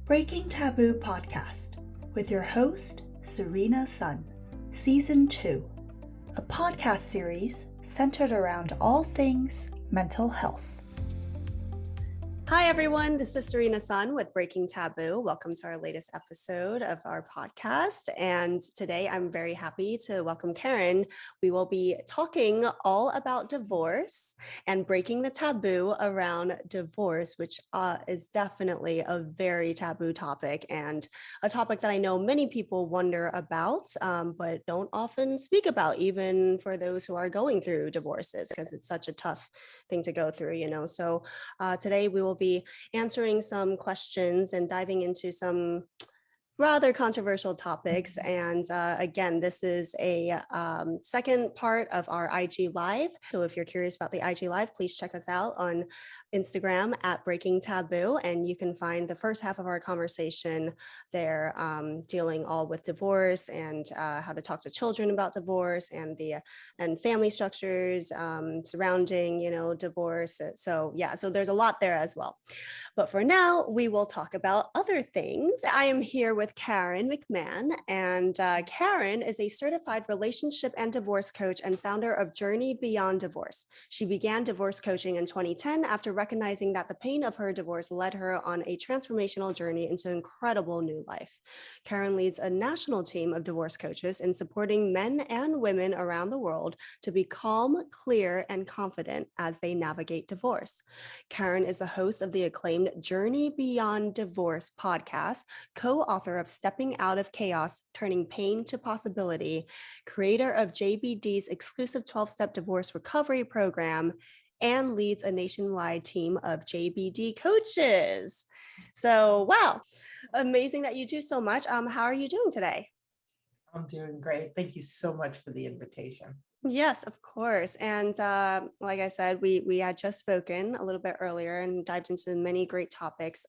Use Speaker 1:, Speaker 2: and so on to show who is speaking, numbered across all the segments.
Speaker 1: Breaking Taboo Podcast with your host, Serena Sun, Season 2, a podcast series centered around all things mental health.
Speaker 2: Hi, everyone. This is Serena Sun with Breaking Taboo. Welcome to our latest episode of our podcast. And today I'm very happy to welcome Karen. We will be talking all about divorce and breaking the taboo around divorce, which is definitely a very taboo topic and a topic that I know many people wonder about, but don't often speak about, even for those who are going through divorces, because it's such a tough thing to go through, So today we will be answering some questions and diving into some rather controversial topics. And again, this is a second part of our IG Live. So if you're curious about the IG Live, please check us out on Instagram at Breaking Taboo, and you can find the first half of our conversation there, dealing all with divorce and how to talk to children about divorce and family structures surrounding divorce. So there's a lot there as well. But for now, we will talk about other things. I am here with Karen McMahon, and Karen is a certified relationship and divorce coach and founder of Journey Beyond Divorce. She began divorce coaching in 2010 after recognizing that the pain of her divorce led her on a transformational journey into incredible new life. Karen leads a national team of divorce coaches in supporting men and women around the world to be calm, clear, and confident as they navigate divorce. Karen is the host of the acclaimed Journey Beyond Divorce podcast, co-author of Stepping Out of Chaos, Turning Pain to Possibility, creator of JBD's exclusive 12-step divorce recovery program, and leads a nationwide team of JBD coaches. So, wow, amazing that you do so much. How are you doing today?
Speaker 3: I'm doing great. Thank you so much for the invitation.
Speaker 2: Yes, of course. And like I said, we had just spoken a little bit earlier and dived into many great topics.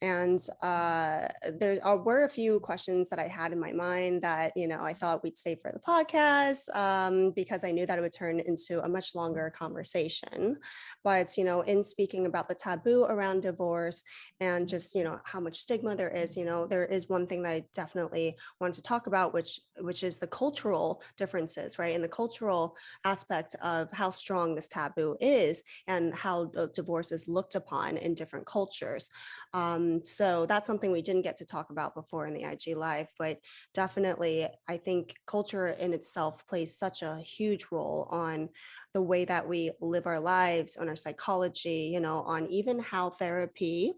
Speaker 2: And there were a few questions that I had in my mind that, I thought we'd save for the podcast because I knew that it would turn into a much longer conversation. But, in speaking about the taboo around divorce and just, how much stigma there is, there is one thing that I definitely want to talk about, which is the cultural differences, right? And the cultural aspect of how strong this taboo is and how divorce is looked upon in different cultures. So that's something we didn't get to talk about before in the IG Live, but definitely I think culture in itself plays such a huge role on the way that we live our lives, on our psychology, on even how therapy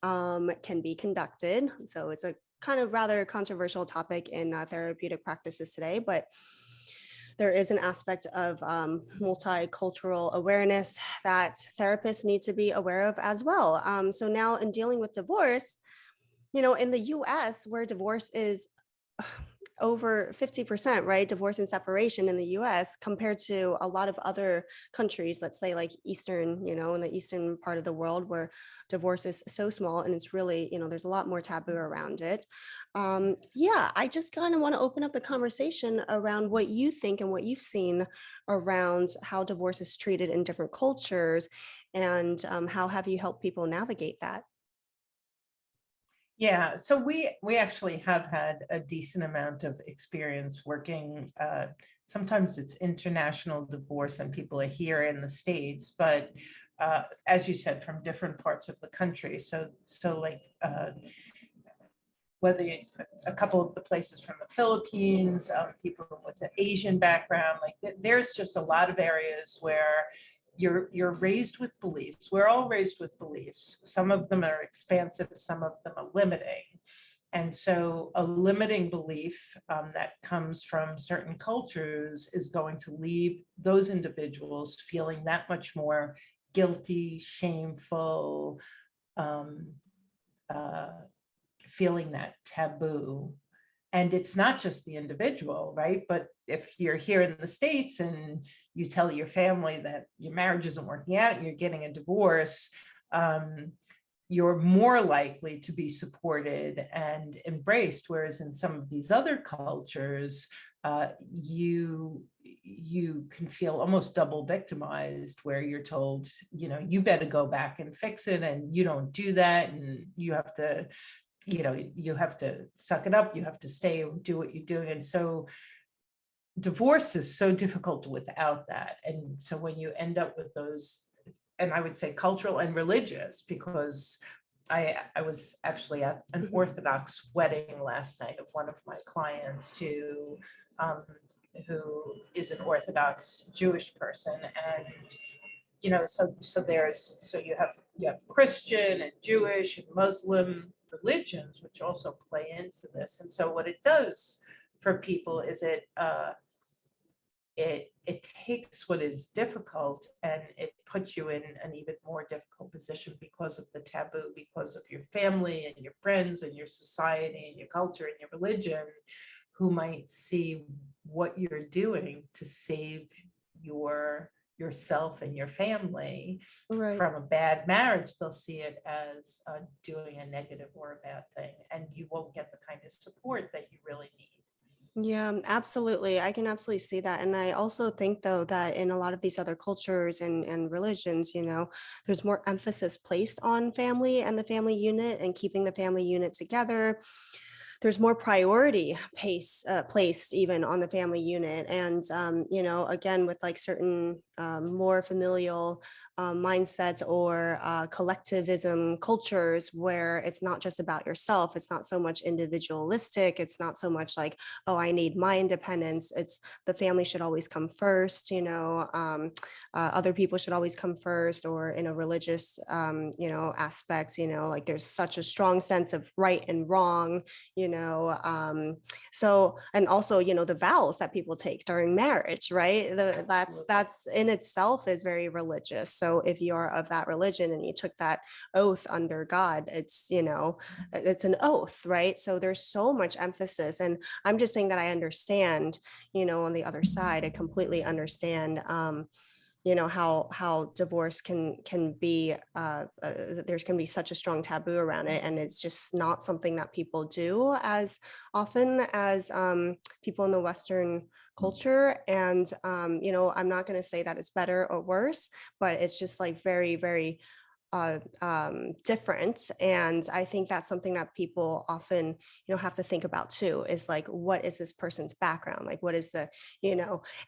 Speaker 2: can be conducted. So it's a kind of rather controversial topic in therapeutic practices today, but there is an aspect of multicultural awareness that therapists need to be aware of as well. So now in dealing with divorce, in the US, where divorce is over 50%, right? Divorce and separation in the US compared to a lot of other countries, let's say like Eastern, in the Eastern part of the world where divorce is so small and it's really, there's a lot more taboo around it. I just kind of want to open up the conversation around what you think and what you've seen around how divorce is treated in different cultures and how have you helped people navigate that?
Speaker 3: Yeah, so we actually have had a decent amount of experience working. Sometimes it's international divorce and people are here in the States, but as you said, from different parts of the country. So like a couple of the places from the Philippines, people with an Asian background, like there's just a lot of areas where you're raised with beliefs. We're all raised with beliefs. Some of them are expansive, some of them are limiting. And so a limiting belief that comes from certain cultures is going to leave those individuals feeling that much more guilty, shameful, feeling that taboo. And it's not just the individual, right? But if you're here in the States and you tell your family that your marriage isn't working out and you're getting a divorce, you're more likely to be supported and embraced. Whereas in some of these other cultures, you you can feel almost double victimized, where you're told, you better go back and fix it, and you don't do that, and you have to, you have to suck it up, you have to stay and do what you're doing. And so divorce is so difficult without that. And so when you end up with those, and I would say cultural and religious, because I was actually at an Orthodox wedding last night of one of my clients who is an Orthodox Jewish person. And so you have Christian and Jewish and Muslim religions, which also play into this. And so what it does for people is it takes what is difficult and it puts you in an even more difficult position because of the taboo, because of your family and your friends and your society and your culture and your religion, who might see what you're doing to save yourself and your family from a bad marriage. They'll see it as doing a negative or a bad thing, and you won't get the kind of support that you really need.
Speaker 2: Yeah, absolutely. I can absolutely see that. And I also think, though, that in a lot of these other cultures and religions, there's more emphasis placed on family and the family unit and keeping the family unit together. There's more priority placed even on the family unit. And, again, with like certain more familial mindsets or collectivism cultures, where it's not just about yourself. It's not so much individualistic. It's not so much like, oh, I need my independence. It's the family should always come first, other people should always come first, or in a religious, aspect, like there's such a strong sense of right and wrong, so, and also, the vows that people take during marriage, right? That's in itself is very religious. So if you're of that religion and you took that oath under God, it's an oath, right? So there's so much emphasis. And I'm just saying that I understand, on the other side, I completely understand how divorce can be there's can be such a strong taboo around it, and it's just not something that people do as often as people in the Western culture. And I'm not going to say that it's better or worse, but it's just like very, very different. And I think that's something that people often, have to think about too, is like, what is this person's background? Like, what is the,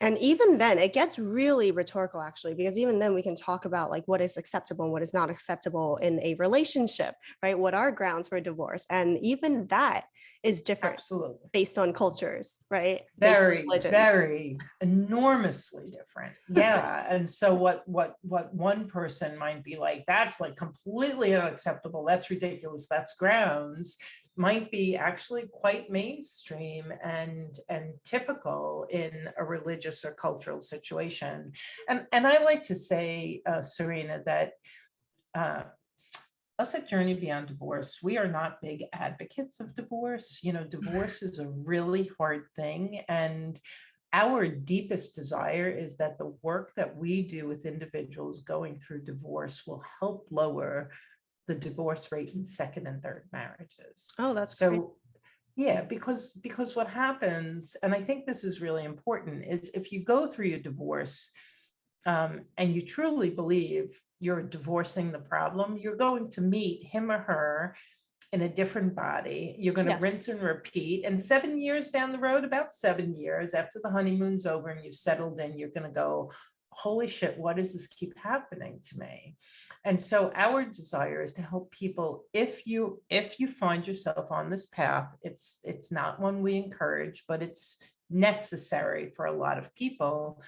Speaker 2: and even then it gets really rhetorical, actually, because even then we can talk about like what is acceptable and what is not acceptable in a relationship, right? What are grounds for divorce? And even that is different.
Speaker 3: Absolutely.
Speaker 2: Based on cultures, right?
Speaker 3: Very, very enormously different. Yeah. And so what one person might be like, that's like completely unacceptable, that's ridiculous, that's grounds, might be actually quite mainstream and typical in a religious or cultural situation. And I like to say, Serena, that us at Journey Beyond Divorce, we are not big advocates of divorce. Divorce is a really hard thing. And our deepest desire is that the work that we do with individuals going through divorce will help lower the divorce rate in second and third marriages.
Speaker 2: Oh, that's
Speaker 3: so
Speaker 2: great.
Speaker 3: Yeah, because what happens, and I think this is really important, is if you go through your divorce, and you truly believe you're divorcing the problem, you're going to meet him or her in a different body. You're going to rinse and repeat. And 7 years down the road, about 7 years after the honeymoon's over and you've settled in, you're going to go, holy shit, what does this keep happening to me? And so our desire is to help people. If you find yourself on this path, it's not one we encourage, but it's necessary for a lot of people,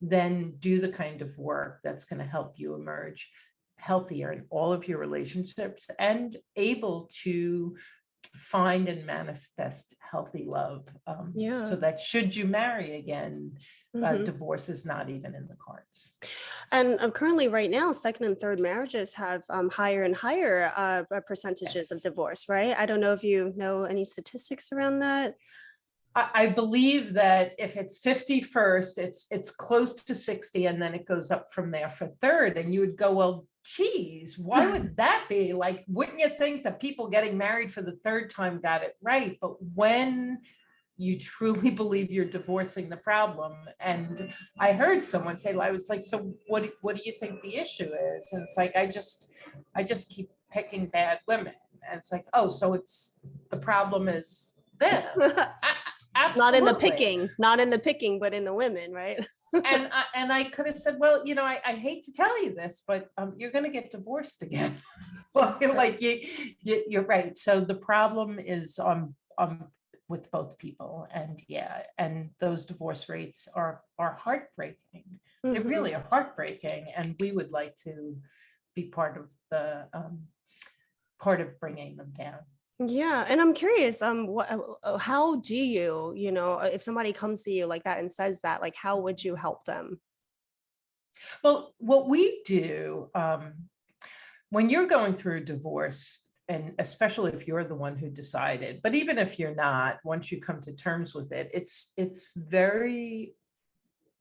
Speaker 3: then do the kind of work that's going to help you emerge healthier in all of your relationships and able to find and manifest healthy love, so that should you marry again, divorce is not even in the cards.
Speaker 2: And currently right now, second and third marriages have higher and higher percentages of divorce, right? I don't know if you know any statistics around that.
Speaker 3: I believe that if it's 50 first, it's close to 60, and then it goes up from there for third. And you would go, well, geez, why would that be? Like, wouldn't you think that people getting married for the third time got it right? But when you truly believe you're divorcing the problem. And I heard someone say, I was like, so what do you think the issue is? And it's like, I just keep picking bad women. And it's like, oh, so it's the problem is them.
Speaker 2: Not in the
Speaker 3: Absolutely.
Speaker 2: picking, but in the women, right?
Speaker 3: And I could have said, well, I hate to tell you this, but you're going to get divorced again. Like you're right. So the problem is with both people, and those divorce rates are heartbreaking. They really are heartbreaking, and we would like to be part of the part of bringing them down.
Speaker 2: Yeah, and I'm curious, how do you, if somebody comes to you like that and says that, like, how would you help them?
Speaker 3: Well, what we do when you're going through a divorce, and especially if you're the one who decided, but even if you're not, once you come to terms with it, it's very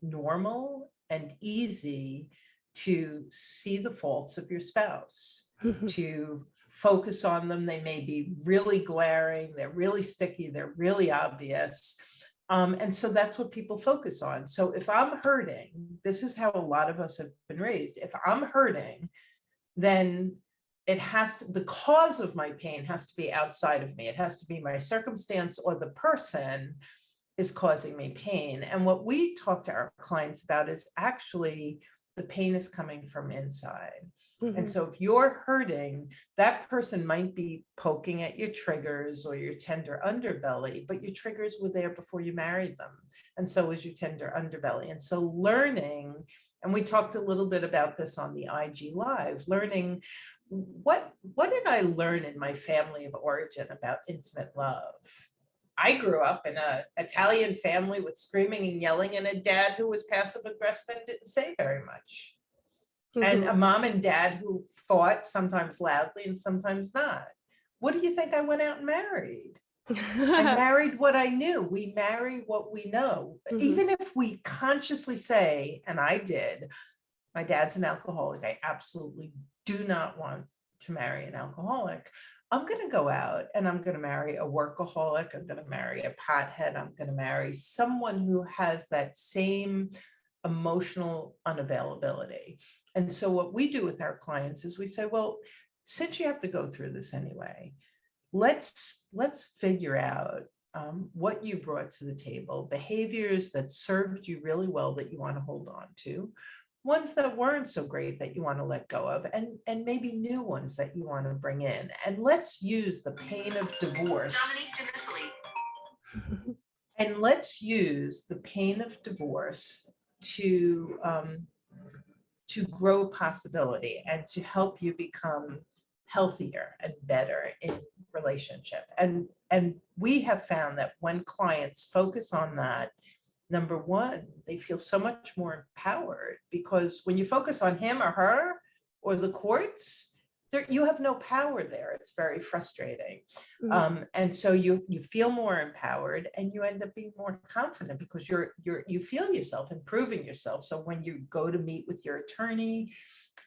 Speaker 3: normal and easy to see the faults of your spouse, to focus on them. They may be really glaring, they're really sticky, they're really obvious. And so that's what people focus on. So if I'm hurting, this is how a lot of us have been raised. If I'm hurting, then the cause of my pain has to be outside of me. It has to be my circumstance or the person is causing me pain. And what we talk to our clients about is actually the pain is coming from inside. And so if you're hurting, that person might be poking at your triggers or your tender underbelly, but your triggers were there before you married them. And so is your tender underbelly. And so learning, and we talked a little bit about this on the IG Live, learning what did I learn in my family of origin about intimate love? I grew up in an Italian family with screaming and yelling, and a dad who was passive aggressive and didn't say very much. And a mom and dad who fought, sometimes loudly and sometimes not. What do you think I went out and married? I married what I knew. We marry what we know. Even if we consciously say, and I did, my dad's an alcoholic, I absolutely do not want to marry an alcoholic. I'm going to go out and I'm going to marry a workaholic. I'm going to marry a pothead. I'm going to marry someone who has that same emotional unavailability. And so what we do with our clients is we say, well, since you have to go through this anyway, let's figure out what you brought to the table, behaviors that served you really well that you want to hold on to, ones that weren't so great that you want to let go of, and maybe new ones that you want to bring in. And let's use the pain of divorce. And let's use the pain of divorce to grow possibility and to help you become healthier and better in relationship. And we have found that when clients focus on that, number one, they feel so much more empowered, because when you focus on him or her or the courts, you have no power there. It's very frustrating. And so you feel more empowered, and you end up being more confident because you feel yourself improving yourself. So when you go to meet with your attorney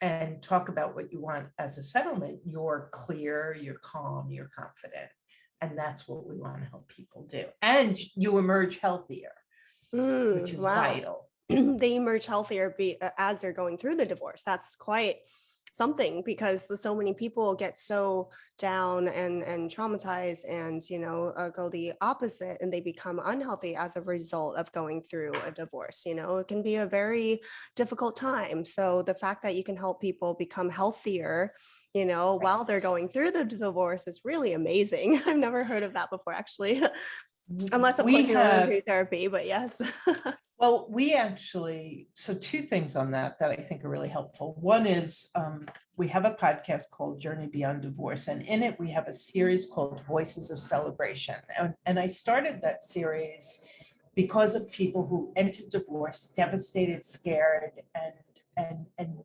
Speaker 3: and talk about what you want as a settlement, you're clear, you're calm, you're confident. And that's what we want to help people do. And you emerge healthier, which is vital.
Speaker 2: They emerge healthier as they're going through the divorce. That's quite something, because so many people get so down and traumatized and go the opposite, and they become unhealthy as a result of going through a divorce. It can be a very difficult time. So the fact that you can help people become healthier while they're going through the divorce is really amazing. I've never heard of that before, actually. Unless of course you want to do therapy, but yes.
Speaker 3: Well, so two things on that I think are really helpful. One is we have a podcast called Journey Beyond Divorce, and in it we have a series called Voices of Celebration. And I started that series because of people who entered divorce devastated, scared, and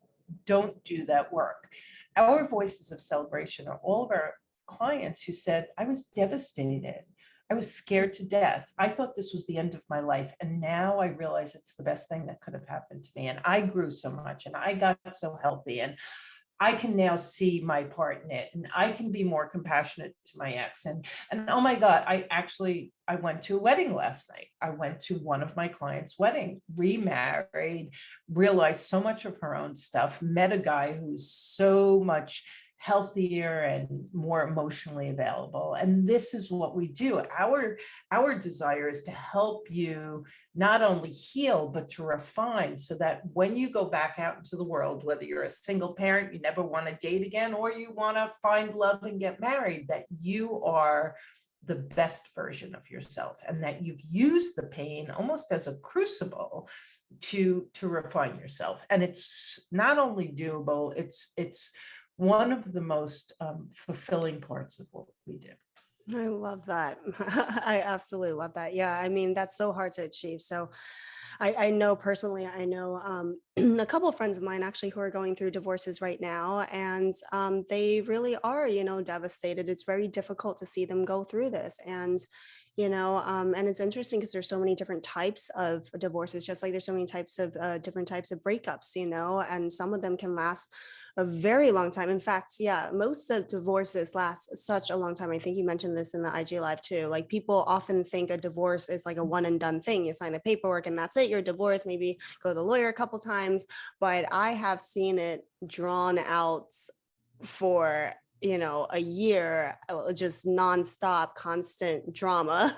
Speaker 3: don't do that work. Our Voices of Celebration are all of our clients who said, I was devastated. I was scared to death. I thought this was the end of my life. And now I realize it's the best thing that could have happened to me. And I grew so much, and I got so healthy. And I can now see my part in it, and I can be more compassionate to my ex. And oh my God, I went to a wedding last night. I went to one of my clients' wedding, remarried, realized so much of her own stuff, met a guy who's so much healthier and more emotionally available. And this is what we do. Our desire is to help you not only heal, but to refine, so that when you go back out into the world, whether you're a single parent, you never want to date again, or you want to find love and get married, that you are the best version of yourself, and that you've used the pain almost as a crucible to refine yourself. And it's not only doable, it's one of the most fulfilling parts of what we do.
Speaker 2: I love that. I absolutely love that. Yeah, I mean, that's so hard to achieve. So I know personally, I know a couple of friends of mine actually who are going through divorces right now, and they really are, devastated. It's very difficult to see them go through this. And and it's interesting because there's so many different types of divorces, just like there's so many types of different types of breakups, and some of them can last a very long time. In fact, yeah, most of divorces last such a long time. I think you mentioned this in the IG live too. Like, people often think a divorce is like a one and done thing. You sign the paperwork and that's it. You're divorced, maybe go to the lawyer a couple times. But I have seen it drawn out for a year, just nonstop, constant drama.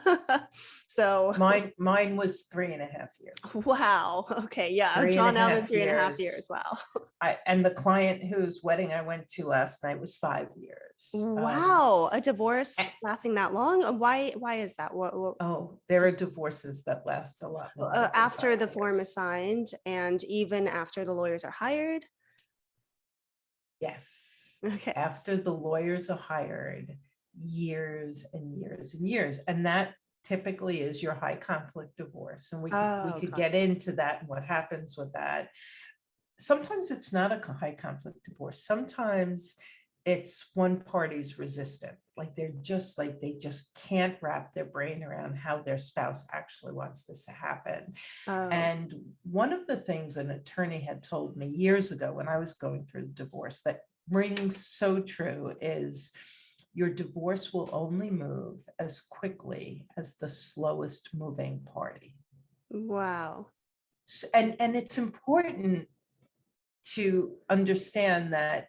Speaker 2: So
Speaker 3: Mine was 3.5 years.
Speaker 2: wow. Okay. Yeah. I've drawn out in 3.5 years. Wow.
Speaker 3: And the client whose wedding I went to last night was 5 years.
Speaker 2: Wow. A divorce lasting that long? Why is that? What
Speaker 3: Oh, there are divorces that last a lot longer than
Speaker 2: after
Speaker 3: 5
Speaker 2: the form
Speaker 3: years.
Speaker 2: is signed and even after the lawyers are hired?
Speaker 3: Yes.
Speaker 2: Okay.
Speaker 3: After the lawyers are hired, years and years and years. And that typically is your high conflict divorce. And we could get into that and what happens with that. Sometimes it's not a high conflict divorce. Sometimes it's one party's resistant. Like they just can't wrap their brain around how their spouse actually wants this to happen. And one of the things an attorney had told me years ago when I was going through the divorce that rings so true is your divorce will only move as quickly as the slowest moving party.
Speaker 2: Wow.
Speaker 3: And it's important to understand that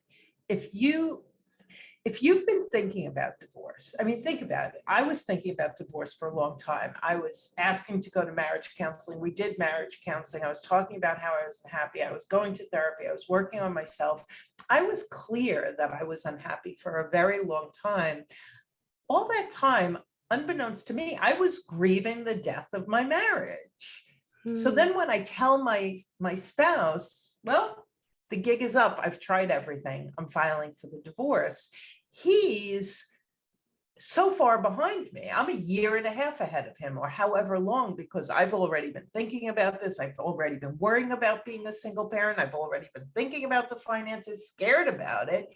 Speaker 3: if you've been thinking about divorce, I mean, think about it. I was thinking about divorce for a long time. I was asking to go to marriage counseling. We did marriage counseling. I was talking about how I was unhappy. I was going to therapy. I was working on myself. I was clear that I was unhappy for a very long time. All that time, unbeknownst to me, I was grieving the death of my marriage. So then when I tell my spouse, well, the gig is up, I've tried everything, I'm filing for the divorce, he's so far behind me. I'm 1.5 years ahead of him, or however long, because I've already been thinking about this. I've already been worrying about being a single parent. I've already been thinking about the finances, scared about it,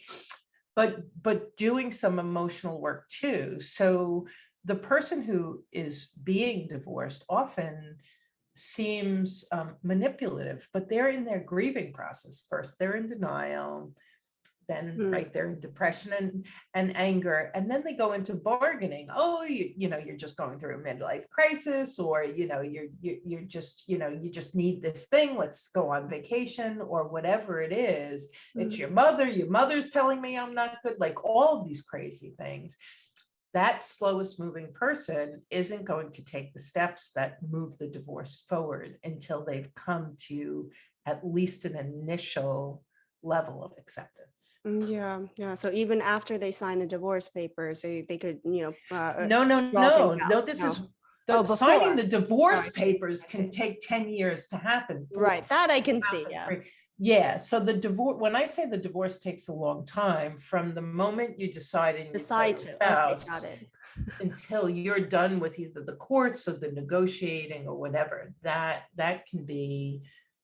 Speaker 3: but doing some emotional work too. So the person who is being divorced often seems manipulative, but they're in their grieving process first. They're in denial, then right, they're in depression and anger, and then they go into bargaining. Oh, you're just going through a midlife crisis, or you're just you just need this thing. Let's go on vacation, or whatever it is. It's your mother's telling me I'm not good. Like all of these crazy things. That slowest moving person isn't going to take the steps that move the divorce forward until they've come to at least an initial level of acceptance.
Speaker 2: Yeah. So even after they sign the divorce papers, they could,
Speaker 3: No. This is signing the divorce papers can take 10 years to happen.
Speaker 2: Right. That I can see. Yeah.
Speaker 3: Yeah. So the divorce, when I say the divorce takes a long time, from the moment you decide to spouse,
Speaker 2: got it.
Speaker 3: until you're done with either the courts or the negotiating or whatever, that can be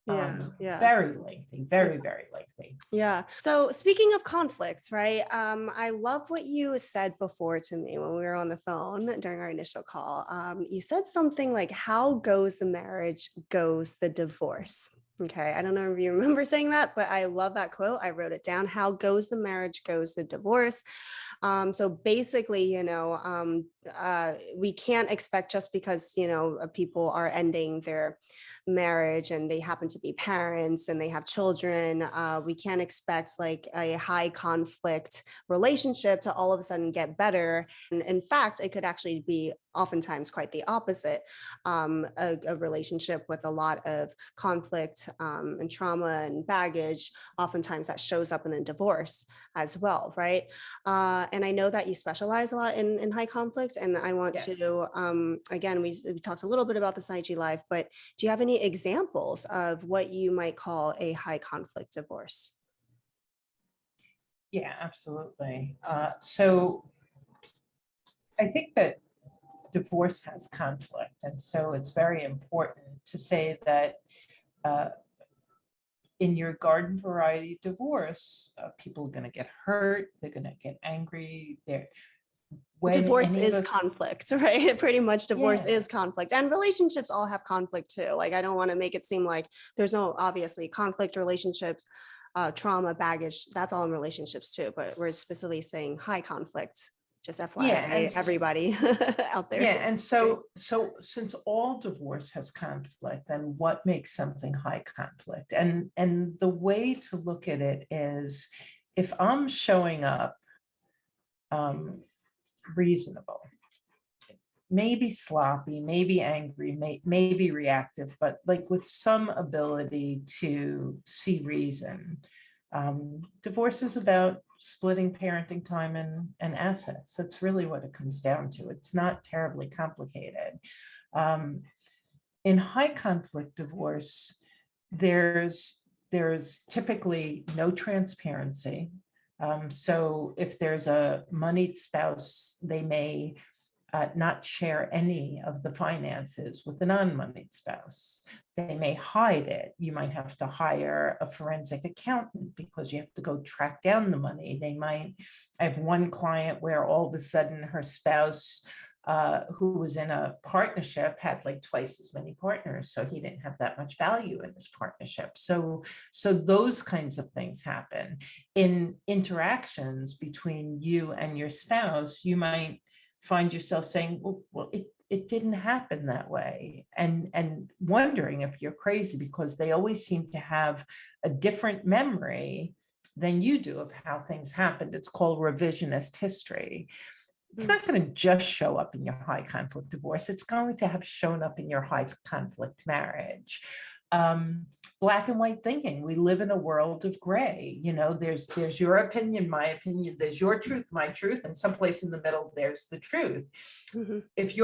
Speaker 3: very lengthy, very lengthy.
Speaker 2: Yeah. So speaking of conflicts, right? I love what you said before to me when we were on the phone during our initial call. You said something like, how goes the marriage, goes the divorce. Okay, I don't know if you remember saying that, but I love that quote. I wrote it down. How goes the marriage, goes the divorce. So basically, we can't expect just because, people are ending their marriage and they happen to be parents and they have children, we can't expect like a high conflict relationship to all of a sudden get better. And in fact, it could actually be oftentimes quite the opposite, a relationship with a lot of conflict and trauma and baggage, oftentimes that shows up in a divorce as well, right? And I know that you specialize a lot in high conflict, and I want
Speaker 3: Yes.
Speaker 2: to, again, we talked a little bit about this IG Live, but do you have any examples of what you might call a high conflict divorce?
Speaker 3: Yeah, absolutely. So I think that divorce has conflict. And so it's very important to say that uh, in your garden variety divorce, people are going to get hurt, they're going to get angry. When
Speaker 2: Divorce
Speaker 3: any of
Speaker 2: is
Speaker 3: us,
Speaker 2: conflict, right? Pretty much divorce
Speaker 3: yeah,
Speaker 2: is conflict, and relationships all have conflict too. Like, I don't want to make it seem like there's no obviously conflict, relationships, trauma, baggage, that's all in relationships too, but we're specifically saying high conflict, just
Speaker 3: yeah,
Speaker 2: FYI, everybody out there.
Speaker 3: yeah, and so since all divorce has conflict, then what makes something high conflict? And the way to look at it is, if I'm showing up um, reasonable, maybe sloppy, maybe angry, maybe reactive, but like with some ability to see reason. Divorce is about splitting parenting time and assets. That's really what it comes down to. It's not terribly complicated. Um, in high conflict divorce, there's typically no transparency. So if there's a moneyed spouse, they may not share any of the finances with the non-moneyed spouse. They may hide it. You might have to hire a forensic accountant because you have to go track down the money. I have one client where all of a sudden her spouse, who was in a partnership, had like twice as many partners, so he didn't have that much value in his partnership. So those kinds of things happen. In interactions between you and your spouse, you might find yourself saying, well, it didn't happen that way, and wondering if you're crazy because they always seem to have a different memory than you do of how things happened. It's called revisionist history. It's not going to just show up in your high conflict divorce. It's going to have shown up in your high conflict marriage. Black and white thinking. We live in a world of gray. There's your opinion, my opinion, there's your truth, my truth, and someplace in the middle, there's the truth.
Speaker 2: Mm-hmm.
Speaker 3: If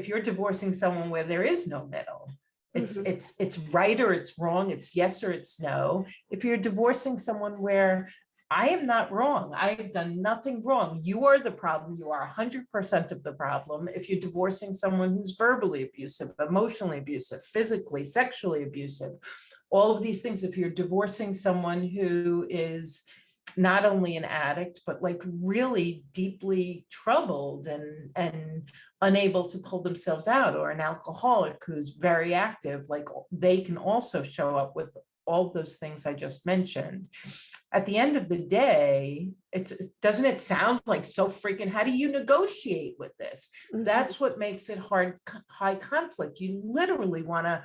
Speaker 3: you're divorcing someone where there is no middle,
Speaker 2: Mm-hmm.
Speaker 3: it's right or it's wrong, it's yes or it's no. If you're divorcing someone where I am not wrong, I've done nothing wrong, you are the problem, you are 100% of the problem. If you're divorcing someone who's verbally abusive, emotionally abusive, physically, sexually abusive, all of these things, if you're divorcing someone who is not only an addict, but like really deeply troubled and unable to pull themselves out, or an alcoholic who's very active, like they can also show up with all those things I just mentioned. At the end of the day, doesn't it sound like so freaking, how do you negotiate with this?
Speaker 2: Mm-hmm.
Speaker 3: That's what makes it high conflict. You literally want to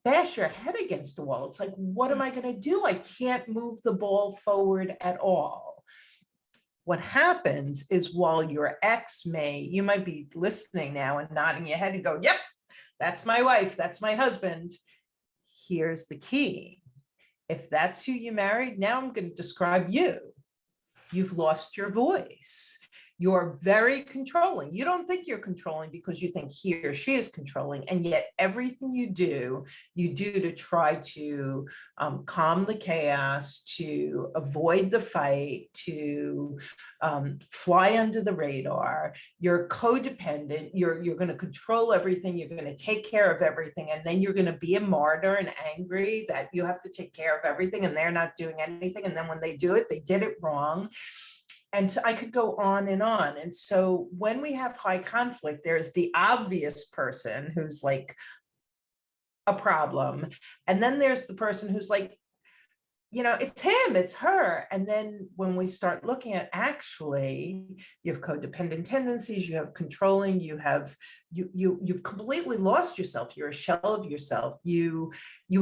Speaker 3: bash your head against the wall. It's like, what am I going to do? I can't move the ball forward at all. What happens is, while your ex you might be listening now and nodding your head and go, yep, that's my wife, that's my husband. Here's the key. If that's who you married, now I'm going to describe you. You've lost your voice. You're very controlling. You don't think you're controlling because you think he or she is controlling. And yet everything you do to try to calm the chaos, to avoid the fight, to fly under the radar. You're codependent. You're going to control everything. You're going to take care of everything. And then you're going to be a martyr and angry that you have to take care of everything and they're not doing anything. And then when they do it, they did it wrong. And so I could go on and on. And so when we have high conflict, there's the obvious person who's like a problem. And then there's the person who's like, it's him, it's her. And then when we start looking at, actually, you have codependent tendencies, you have controlling, you've completely lost yourself. You're a shell of yourself. You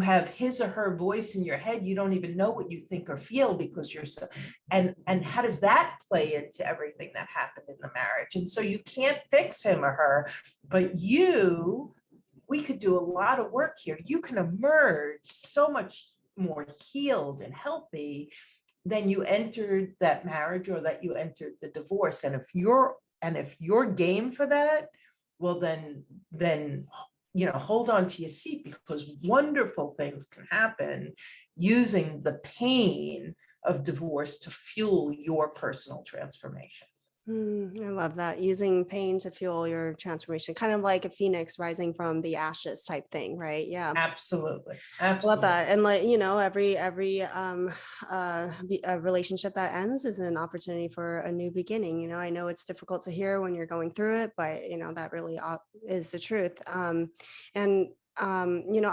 Speaker 3: have his or her voice in your head. You don't even know what you think or feel because you're so, and how does that play into everything that happened in the marriage? And so you can't fix him or her, but we could do a lot of work here. You can emerge so much more healed and healthy than you entered that marriage or that you entered the divorce. And if you're game for that, well, then hold on to your seat, because wonderful things can happen using the pain of divorce to fuel your personal transformation.
Speaker 2: I love that. Using pain to fuel your transformation, kind of like a phoenix rising from the ashes type thing, right? Yeah.
Speaker 3: Absolutely.
Speaker 2: I love that. And every a relationship that ends is an opportunity for a new beginning. I know it's difficult to hear when you're going through it, but that really is the truth. I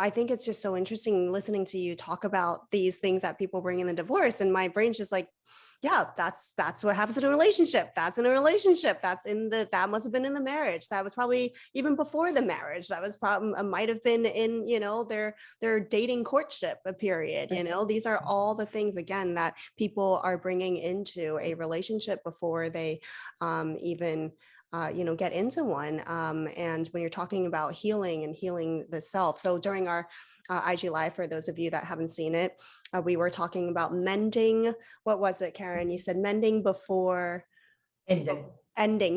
Speaker 2: think it's just so interesting listening to you talk about these things that people bring in the divorce, and my brain's just like, yeah, that's what happens in a relationship. That's in a relationship. That must have been in the marriage. That was probably even before the marriage. That was probably might have been in, their dating courtship period. These are all the things, again, that people are bringing into a relationship before they even get into one. And when you're talking about healing and healing the self. So during our IG Live, for those of you that haven't seen it, we were talking about mending. What was it, Karen? You said mending before ending,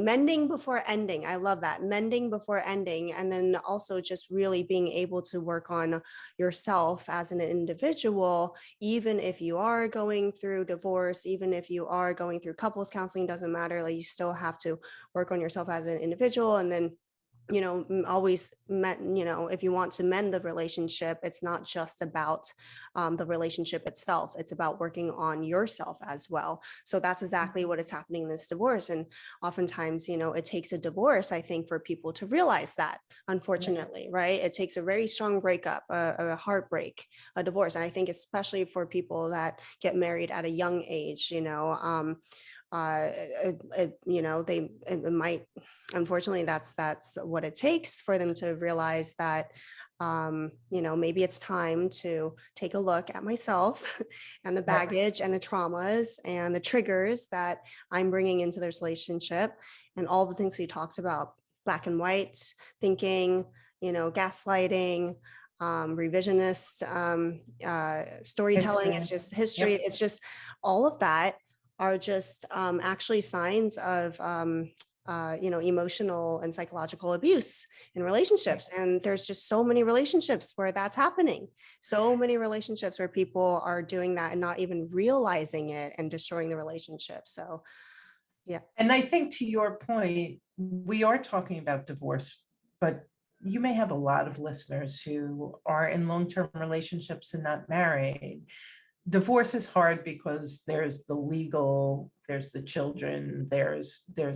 Speaker 2: mending before ending. I love that. Mending before ending. And then also just really being able to work on yourself as an individual, even if you are going through divorce, even if you are going through couples counseling, doesn't matter. Like, you still have to work on yourself as an individual. And then always if you want to mend the relationship, it's not just about the relationship itself. It's about working on yourself as well. So that's exactly what is happening in this divorce. And oftentimes, it takes a divorce, I think, for people to realize that, unfortunately, right? It takes a very strong breakup, a heartbreak, a divorce. And I think especially for people that get married at a young age, it might, unfortunately, that's what it takes for them to realize that, maybe it's time to take a look at myself and the baggage and the traumas and the triggers that I'm bringing into this relationship, and all the things he talks about, black and white thinking, gaslighting, revisionist storytelling. It's just history. Yep. It's just all of that are just actually signs of emotional and psychological abuse in relationships. And there's just so many relationships where that's happening. So many relationships where people are doing that and not even realizing it and destroying the relationship. So, yeah.
Speaker 3: And I think, to your point, we are talking about divorce, but you may have a lot of listeners who are in long-term relationships and not married. Divorce is hard because there's the legal, there's the children, there's the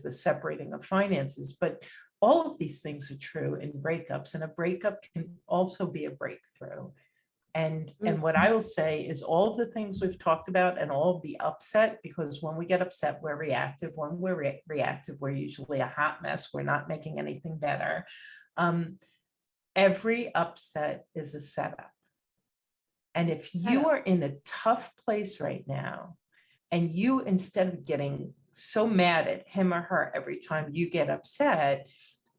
Speaker 3: separating of finances, but all of these things are true in breakups, and a breakup can also be a breakthrough. And what I will say is, all of the things we've talked about and all of the upset, because when we get upset, we're reactive. When we're reactive, we're usually a hot mess. We're not making anything better. Every upset is a setup. And if you are in a tough place right now, and you, instead of getting so mad at him or her every time you get upset,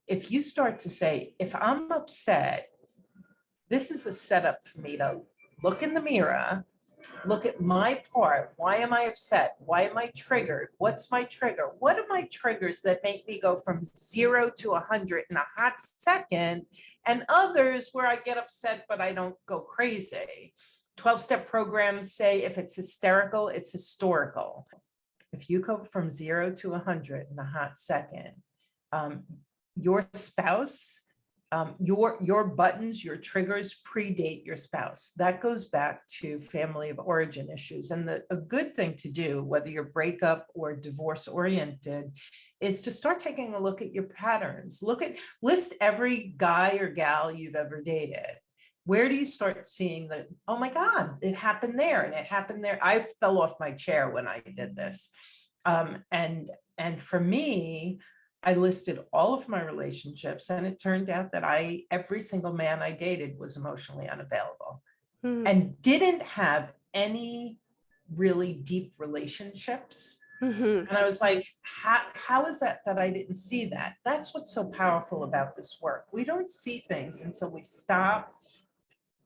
Speaker 3: if you start to say, if I'm upset, this is a setup for me to look in the mirror, look at my part. Why am I upset? Why am I triggered? What's my trigger? What are my triggers that make me go from 0 to 100 in a hot second, and others where I get upset, but I don't go crazy? 12-step programs say if it's hysterical, it's historical. If you go from 0 to 100 in a hot second, your spouse Your buttons, your triggers predate your spouse. That goes back to family of origin issues. And a good thing to do, whether you're breakup or divorce oriented, is to start taking a look at your patterns. List every guy or gal you've ever dated. Where do you start seeing that, oh my God, it happened there and it happened there. I fell off my chair when I did this. And for me, I listed all of my relationships, and it turned out that every single man I dated was emotionally unavailable and didn't have any really deep relationships. And I was like, how is that I didn't see that? That's what's so powerful about this work. We don't see things until we stop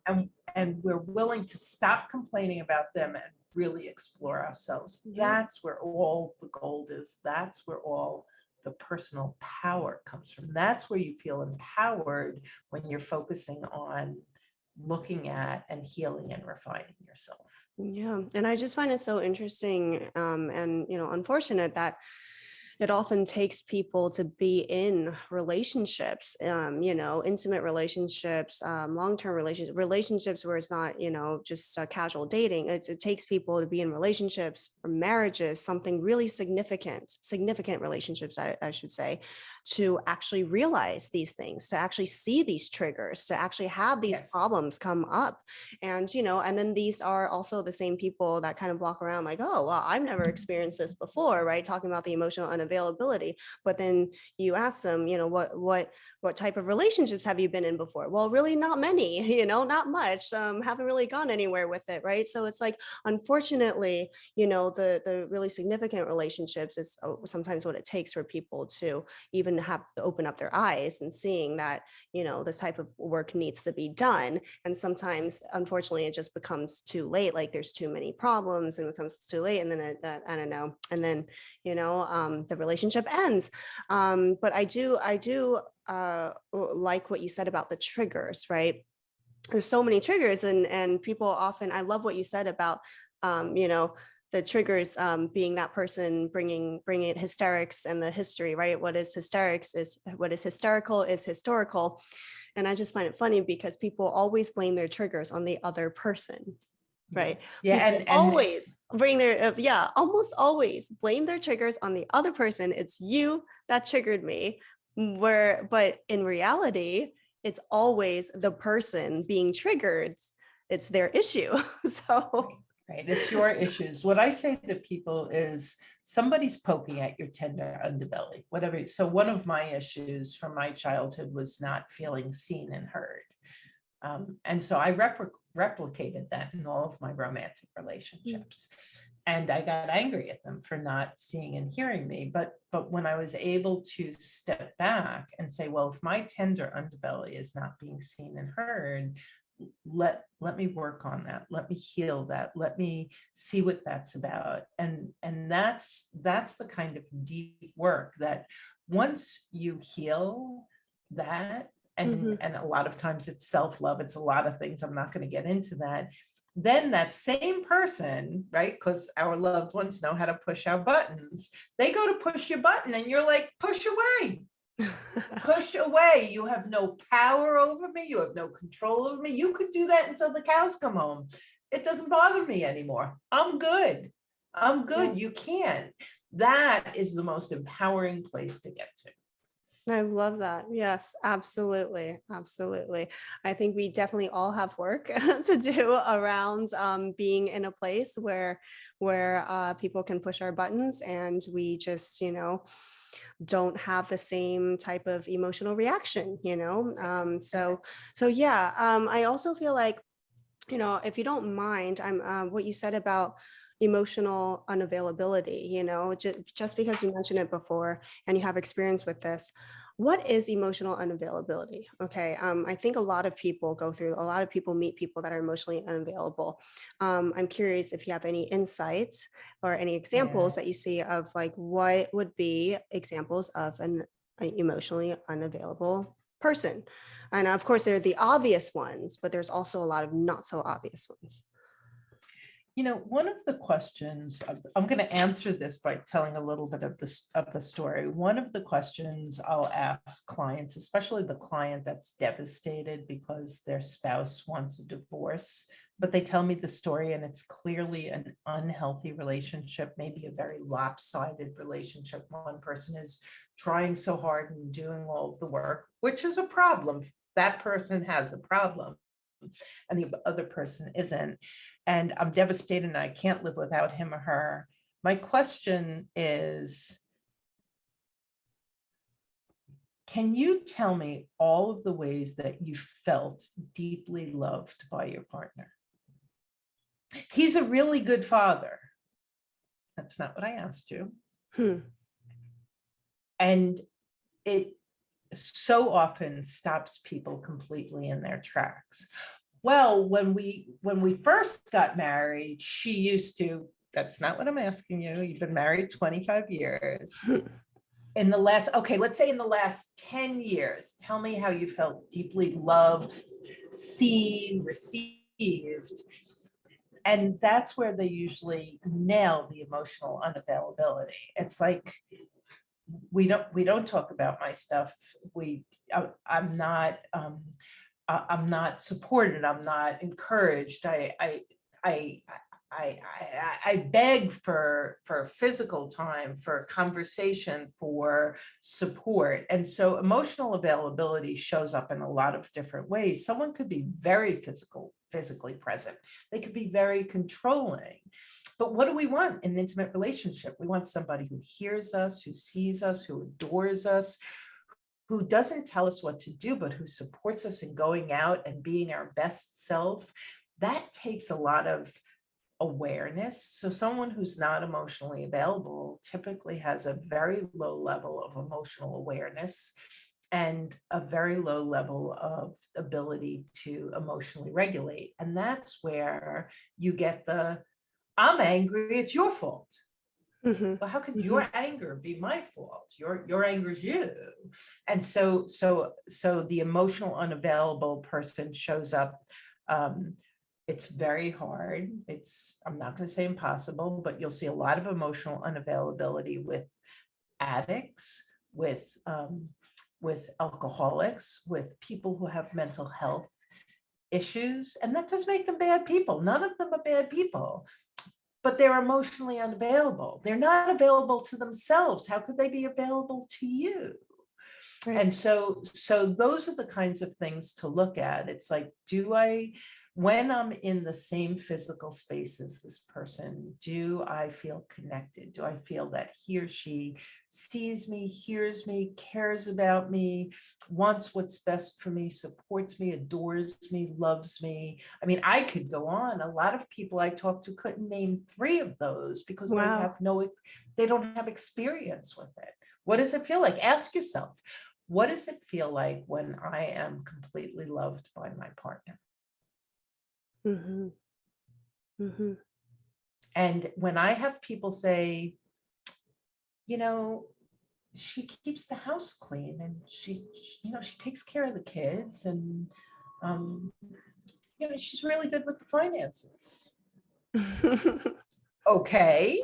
Speaker 3: and we're willing to stop complaining about them and really explore ourselves. That's where all the gold is. That's where all the personal power comes from. That's where you feel empowered, when you're focusing on looking at and healing and refining yourself.
Speaker 2: Yeah. And I just find it so interesting and, unfortunate that it often takes people to be in relationships, intimate relationships, long-term relationships where it's not, just casual dating. It takes people to be in relationships or marriages, something really significant relationships, I should say, to actually realize these things, to actually see these triggers, to actually have these problems come up. And, and then these are also the same people that kind of walk around like, oh, well, I've never experienced this before, right? Talking about the emotional unavailability. But then you ask them, what type of relationships have you been in before? Well, really not many, not much, haven't really gone anywhere with it, right? So it's like, unfortunately, the really significant relationships is sometimes what it takes for people to even have to open up their eyes and seeing that, this type of work needs to be done. And sometimes, unfortunately, it just becomes too late. Like there's too many problems and it becomes too late. And then I don't know. And then, the relationship ends. But I do like what you said about the triggers, right? There's so many triggers and people often, I love what you said about, the triggers being that person bringing it hysterics and the history, right? What is hysterics is what is hysterical is historical. And I just find it funny because people always blame their triggers on the other person. Right.
Speaker 3: Yeah.
Speaker 2: People always bring their, almost always blame their triggers on the other person. It's you that triggered me. But in reality, it's always the person being triggered. It's their issue. So.
Speaker 3: Right. It's your issues. What I say to people is somebody's poking at your tender underbelly, whatever. So one of my issues from my childhood was not feeling seen and heard. And so I replicated that in all of my romantic relationships. And I got angry at them for not seeing and hearing me. But when I was able to step back and say, well, if my tender underbelly is not being seen and heard, let me work on that. Let me heal that. Let me see what that's about. And that's the kind of deep work that once you heal that, and a lot of times it's self-love, it's a lot of things, I'm not going to get into that, then that same person, right, because our loved ones know how to push our buttons, they go to push your button and you're like, push away. Push away. You have no power over me. You have no control over me. You could do that until the cows come home. It doesn't bother me anymore. I'm good. Yeah. You can. That is the most empowering place to get to.
Speaker 2: I love that. Yes, absolutely. Absolutely. I think we definitely all have work to do around being in a place where people can push our buttons and we just, don't have the same type of emotional reaction, so yeah. I also feel like, if you don't mind, what you said about emotional unavailability, just because you mentioned it before and you have experience with this, what is emotional unavailability? Okay. I think a lot of people meet people that are emotionally unavailable. I'm curious if you have any insights or any examples that you see of like, what would be examples of an emotionally unavailable person? And of course, there are the obvious ones, but there's also a lot of not so obvious ones.
Speaker 3: One of the questions, I'm going to answer this by telling a little bit of the story. One of the questions I'll ask clients, especially the client that's devastated because their spouse wants a divorce, but they tell me the story and it's clearly an unhealthy relationship, maybe a very lopsided relationship. One person is trying so hard and doing all of the work, which is a problem. That person has a problem and the other person isn't. And I'm devastated and I can't live without him or her. My question is, can you tell me all of the ways that you felt deeply loved by your partner? He's a really good father. That's not what I asked you. And it so often stops people completely in their tracks. Well, when we first got married, she used to, that's not what I'm asking you. You've been married 25 years. In the last, okay, let's say in the last 10 years, tell me how you felt deeply loved, seen, received. And that's where they usually nail the emotional unavailability. It's like, we don't talk about my stuff. I'm not supported. I'm not encouraged. I beg for physical time, for conversation, for support. And so emotional availability shows up in a lot of different ways. Someone could be very physically present. They could be very controlling. But what do we want in an intimate relationship? We want somebody who hears us, who sees us, who adores us, who doesn't tell us what to do, but who supports us in going out and being our best self. That takes a lot of awareness. So someone who's not emotionally available typically has a very low level of emotional awareness and a very low level of ability to emotionally regulate. And that's where you get I'm angry, it's your fault. Well, how could your anger be my fault? Your anger is you. And so the emotional unavailable person shows up. It's very hard. I'm not going to say impossible, but you'll see a lot of emotional unavailability with addicts, with alcoholics, with people who have mental health issues. And that doesn't make them bad people. None of them are bad people, but they're emotionally unavailable. They're not available to themselves. How could they be available to you? Right. And so those are the kinds of things to look at. It's like, when I'm in the same physical space as this person, do I feel connected? Do I feel that he or she sees me, hears me, cares about me, wants what's best for me, supports me, adores me, loves me? I mean, I could go on. A lot of people I talked to couldn't name 3 of those because they don't have experience with it. What does it feel like? Ask yourself, what does it feel like when I am completely loved by my partner? And when I have people say, she keeps the house clean and she takes care of the kids and, she's really good with the finances. Okay.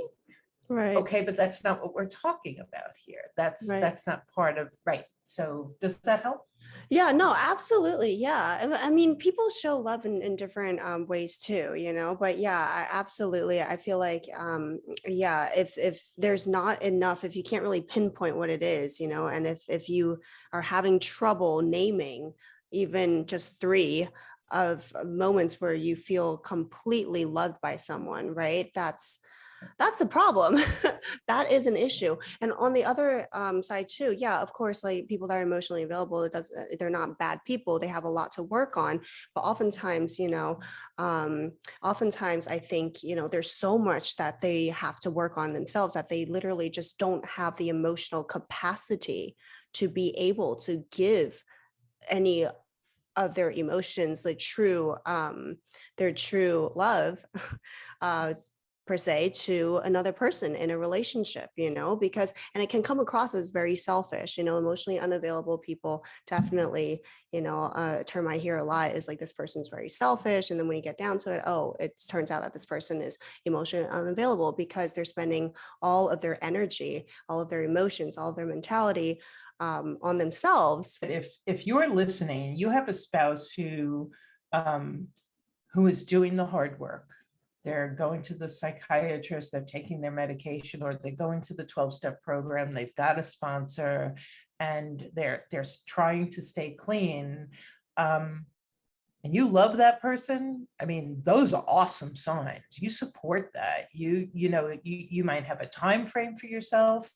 Speaker 3: Right. Okay, but that's not what we're talking about here. That's not part of, right. So does that help?
Speaker 2: Yeah, no, absolutely. Yeah. I mean, people show love in different ways too, but yeah, absolutely. I feel like, if there's not enough, if you can't really pinpoint what it is, and if you are having trouble naming even just 3 of moments where you feel completely loved by someone, right? That's a problem. That is an issue. And on the other side too, yeah, of course, like people that are emotionally available, they're not bad people. They have a lot to work on. But oftentimes, I think, there's so much that they have to work on themselves that they literally just don't have the emotional capacity to be able to give any of their emotions, their true love, per se to another person in a relationship, because, and it can come across as very selfish, emotionally unavailable people definitely, a term I hear a lot is like, this person's very selfish. And then when you get down to it, oh, it turns out that this person is emotionally unavailable because they're spending all of their energy, all of their emotions, all of their mentality on themselves.
Speaker 3: If you're listening, you have a spouse who is doing the hard work. They're going to the psychiatrist, they're taking their medication, or they're going to the 12-step program, they've got a sponsor, and they're trying to stay clean. And you love that person. I mean, those are awesome signs. You support that. You might have a time frame for yourself.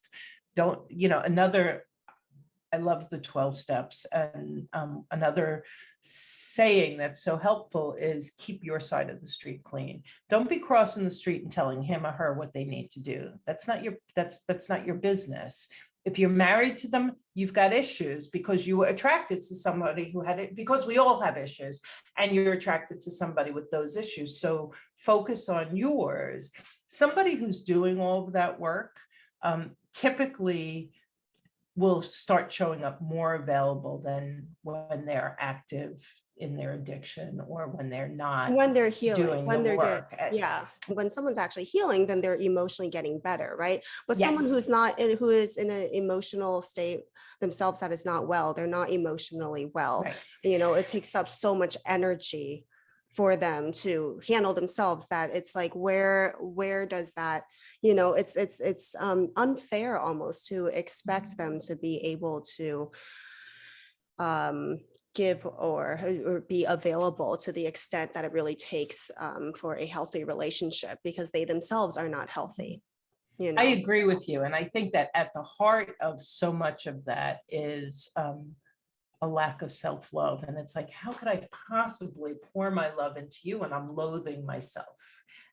Speaker 3: I love the 12 steps. And another saying that's so helpful is keep your side of the street clean. Don't be crossing the street and telling him or her what they need to do. That's not your business. If you're married to them, you've got issues because you were attracted to somebody who had it, because we all have issues, and you're attracted to somebody with those issues. So focus on yours. Somebody who's doing all of that work typically will start showing up more available than when they're active in their addiction, or when they're not,
Speaker 2: when they're healing,
Speaker 3: doing
Speaker 2: when
Speaker 3: the
Speaker 2: they're good.
Speaker 3: work.
Speaker 2: Yeah. When someone's actually healing, then they're emotionally getting better, right? But someone
Speaker 3: Yes.
Speaker 2: who is in an emotional state themselves that is not well, they're not emotionally well.
Speaker 3: Right.
Speaker 2: It takes up so much energy for them to handle themselves that it's like, where does that, it's unfair almost to expect them to be able to give or be available to the extent that it really takes for a healthy relationship, because they themselves are not healthy.
Speaker 3: I agree with you. And I think that at the heart of so much of that is a lack of self-love. And it's like, how could I possibly pour my love into you when I'm loathing myself?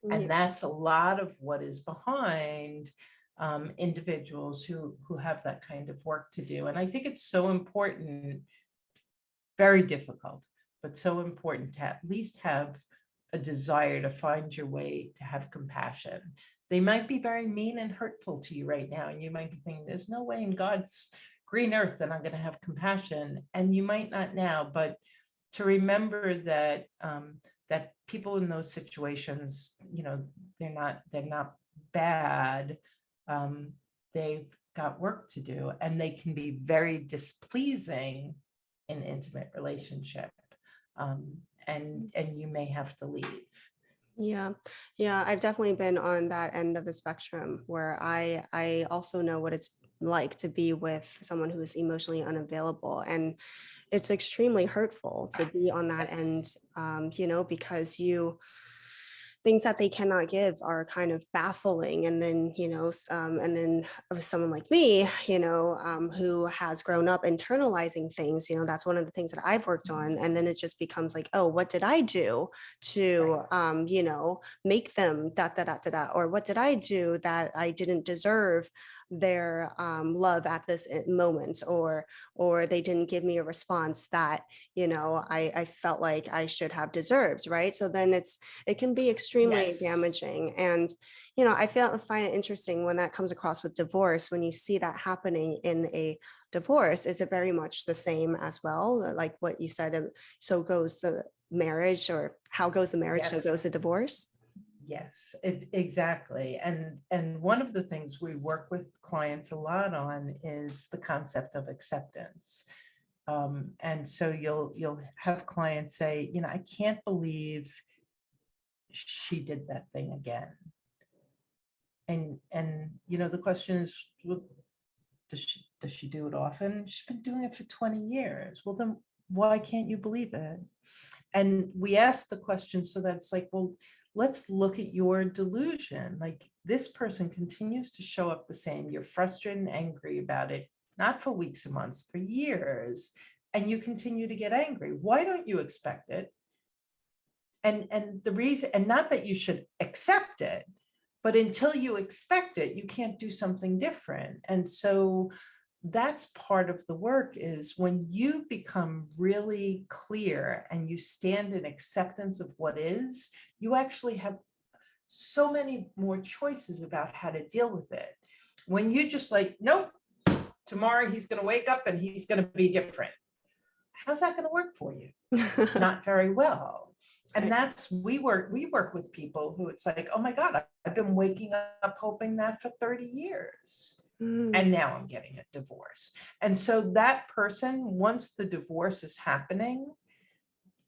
Speaker 3: And that's a lot of what is behind individuals who have that kind of work to do. And I think it's so important, very difficult, but so important to at least have a desire to find your way to have compassion. They might be very mean and hurtful to you right now, and you might be thinking, there's no way in God's green earth that I'm going to have compassion. And you might not now, but to remember that that people in those situations, they're not bad. They've got work to do, and they can be very displeasing in intimate relationship. And you may have to leave.
Speaker 2: Yeah. I've definitely been on that end of the spectrum where I also know what it's like to be with someone who is emotionally unavailable, and it's extremely hurtful to be on that
Speaker 3: Yes.
Speaker 2: end, because things that they cannot give are kind of baffling. And then, and then someone like me, who has grown up internalizing things, that's one of the things that I've worked on. And then it just becomes like, oh, what did I do to, make them da, da, da, da, da, or what did I do that I didn't deserve their love at this moment, or they didn't give me a response that I felt like I should have deserved, right? So then it can be extremely
Speaker 3: Yes.
Speaker 2: damaging. And I find it interesting when that comes across with divorce, when you see that happening in a divorce. Is it very much the same as well, like what you said, so goes the marriage, or how goes the marriage, so
Speaker 3: Yes.
Speaker 2: goes the divorce?
Speaker 3: Yes, exactly. And one of the things we work with clients a lot on is the concept of acceptance. And so you'll have clients say, I can't believe she did that thing again. And the question is, well, does she do it often? She's been doing it for 20 years. Well, then why can't you believe it? And we ask the question so that it's like, well, let's look at your delusion. Like, this person continues to show up the same. You're frustrated and angry about it, not for weeks or months, for years. And you continue to get angry. Why don't you expect it? And the reason, and not that you should accept it, but until you expect it, you can't do something different. And so that's part of the work, is when you become really clear and you stand in acceptance of what is, you actually have so many more choices about how to deal with it. When you just like, nope, tomorrow he's going to wake up and he's going to be different. How's that going to work for you? Not very well. And
Speaker 2: Right.
Speaker 3: that's, we work with people who it's like, oh my God, I've been waking up hoping that for 30 years. And
Speaker 2: Mm.
Speaker 3: now I'm getting a divorce. And so that person, once the divorce is happening,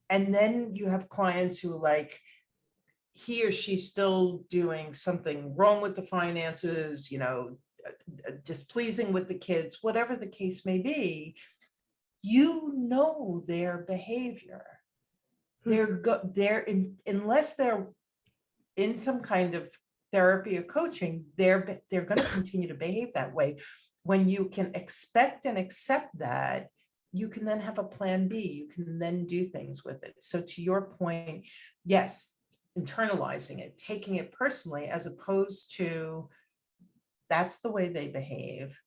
Speaker 3: and then you have clients who like, he or she's still doing something wrong with the finances, displeasing with the kids, whatever the case may be, their behavior. Unless they're in some kind of therapy or coaching, they're going to continue to behave that way. When you can expect and accept that, you can then have a plan B. You can then do things with it. So to your point, yes, internalizing it, taking it personally, as opposed to that's the way they behave.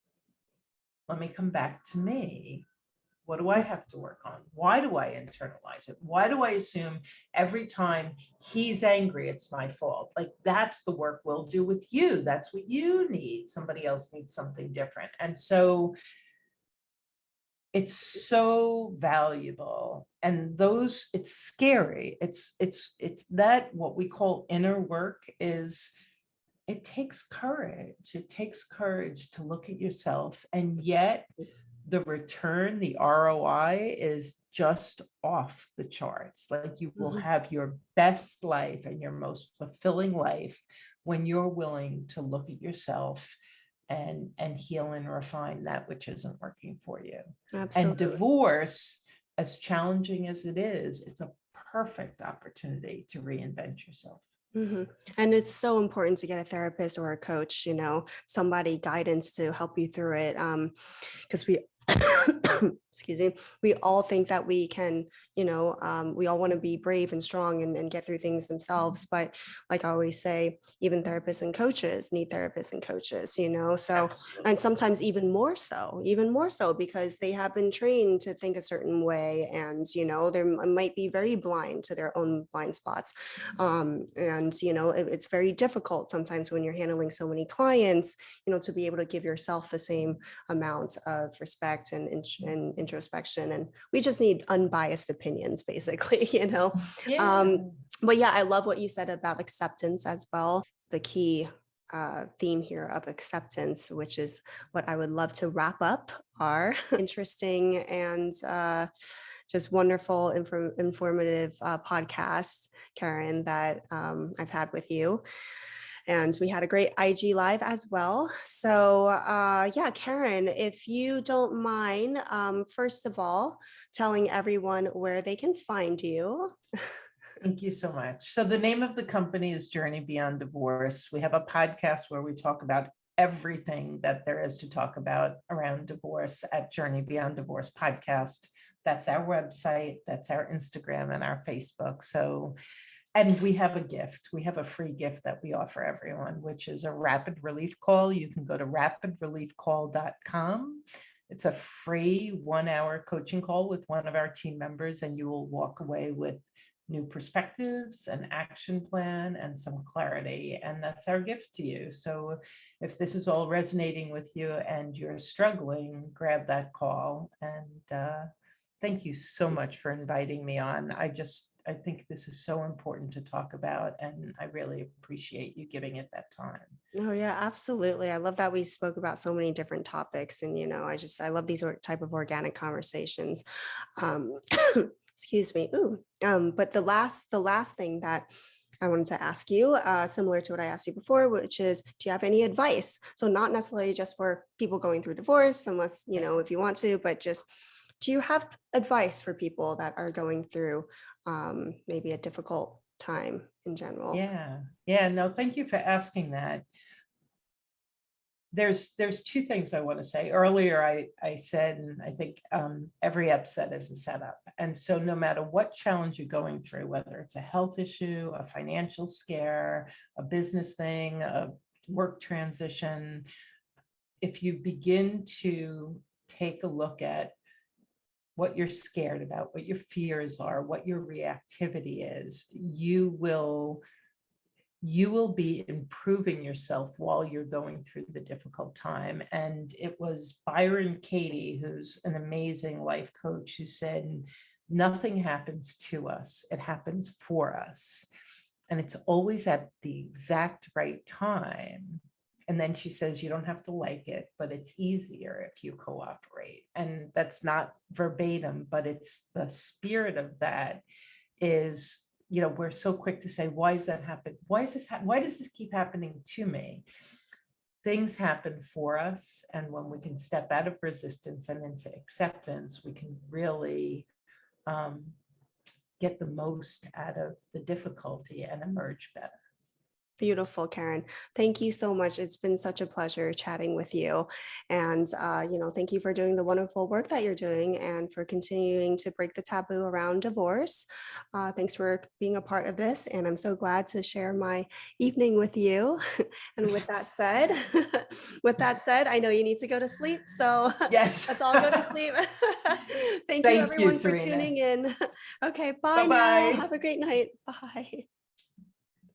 Speaker 3: Let me come back to me. What do I have to work on? Why do I internalize it? Why do I assume every time he's angry, it's my fault? Like, that's the work we'll do with you. That's what you need. Somebody else needs something different. And so it's so valuable. And it's scary. It's that what we call inner work is, it takes courage. It takes courage to look at yourself, and yet the return, the ROI is just off the charts. Like, you will have your best life and your most fulfilling life when you're willing to look at yourself and heal and refine that which isn't working for you.
Speaker 2: Absolutely.
Speaker 3: And divorce, as challenging as it is, it's a perfect opportunity to reinvent yourself.
Speaker 2: And it's so important to get a therapist or a coach, somebody guidance to help you through it. Because we excuse me, we all think that we can, we all want to be brave and strong and get through things themselves. But like I always say, even therapists and coaches need therapists and coaches, so,
Speaker 3: Absolutely.
Speaker 2: and sometimes even more so because they have been trained to think a certain way, and, they might be very blind to their own blind spots. And, it's very difficult sometimes when you're handling so many clients, to be able to give yourself the same amount of respect and introspection. And we just need unbiased opinions, basically.
Speaker 3: Yeah.
Speaker 2: But yeah, I love what you said about acceptance as well. The key theme here of acceptance, which is what I would love to wrap up our interesting and just wonderful informative podcast, Karen, that I've had with you. And we had a great IG live as well. So yeah, Karen, if you don't mind, first of all, telling everyone where they can find you.
Speaker 3: Thank you so much. So the name of the company is Journey Beyond Divorce. We have a podcast where we talk about everything that there is to talk about around divorce at Journey Beyond Divorce podcast. That's our website, that's our Instagram and our Facebook. So, and we have a gift. We have a free gift that we offer everyone, which is a rapid relief call. You can go to rapidreliefcall.com. It's a free 1-hour coaching call with one of our team members, and you will walk away with new perspectives, an action plan, and some clarity. And that's our gift to you. So if this is all resonating with you and you're struggling, grab that call. And thank you so much for inviting me on. I think this is so important to talk about, and I really appreciate you giving it that time.
Speaker 2: Oh yeah, absolutely. I love that we spoke about so many different topics, and I love these type of organic conversations. Excuse me. But the last thing that I wanted to ask you, similar to what I asked you before, which is, do you have any advice? So not necessarily just for people going through divorce, unless, if you want to, but just, do you have advice for people that are going through maybe a difficult time in general?
Speaker 3: Yeah. No, thank you for asking that. There's two things I want to say. Earlier, I said, and I think every upset is a setup. And so no matter what challenge you're going through, whether it's a health issue, a financial scare, a business thing, a work transition, if you begin to take a look at what you're scared about, what your fears are, what your reactivity is, you will you will be improving yourself while you're going through the difficult time. And it was Byron Katie, who's an amazing life coach, who said, nothing happens to us, it happens for us. And it's always at the exact right time. And then she says, you don't have to like it, but it's easier if you cooperate. And that's not verbatim, but it's the spirit of that is, we're so quick to say, why does that happen? Why does this keep happening to me? Things happen for us. And when we can step out of resistance and into acceptance, we can really get the most out of the difficulty and emerge better.
Speaker 2: Beautiful, Karen. Thank you so much. It's been such a pleasure chatting with you. And, thank you for doing the wonderful work that you're doing and for continuing to break the taboo around divorce. Thanks for being a part of this. And I'm so glad to share my evening with you. And with that said, I know you need to go to sleep. So
Speaker 3: Yes.
Speaker 2: let's all go to sleep. Thank you, everyone, for tuning in. Okay, bye
Speaker 3: Bye-bye.
Speaker 2: now. Have a great night. Bye.